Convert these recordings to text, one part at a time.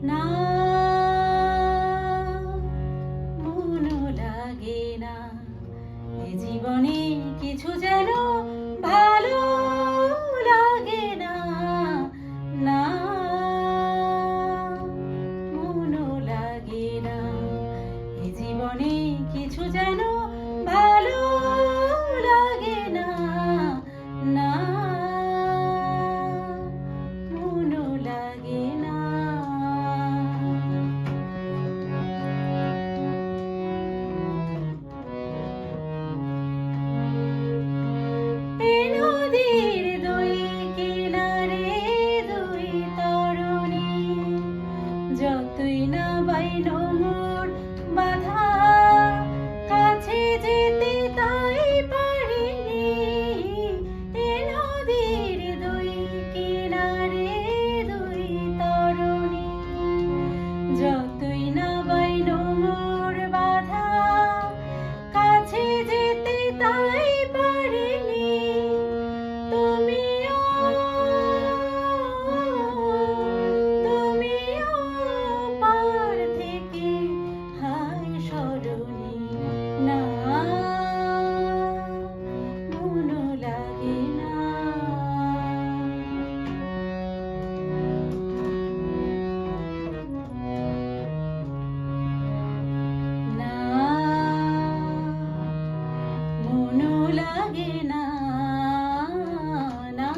না মনও লাগে না এ জীবনে কিছু যেন ভালো লাগে না না মনও লাগে না এ জীবনে কিছু যেন ভালো লাগে না না মনও লাগে না এ নদীর দুই কিনারে দুই তরুণী যতই না বাইল মোর বাধা কাছে যেতে তাই পারিনি এ নদীর দুই কিনারে দুই তরুণী যতই না বাইল মোর বাধা কাছে যেতে তাই পারিনি তুমিও পার থেকে হায় সরণি না মনও লাগে না না মনও লাগে না না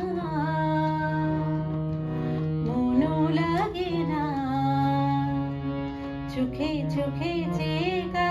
মনও লাগে না চোখে চোখে চেয়ে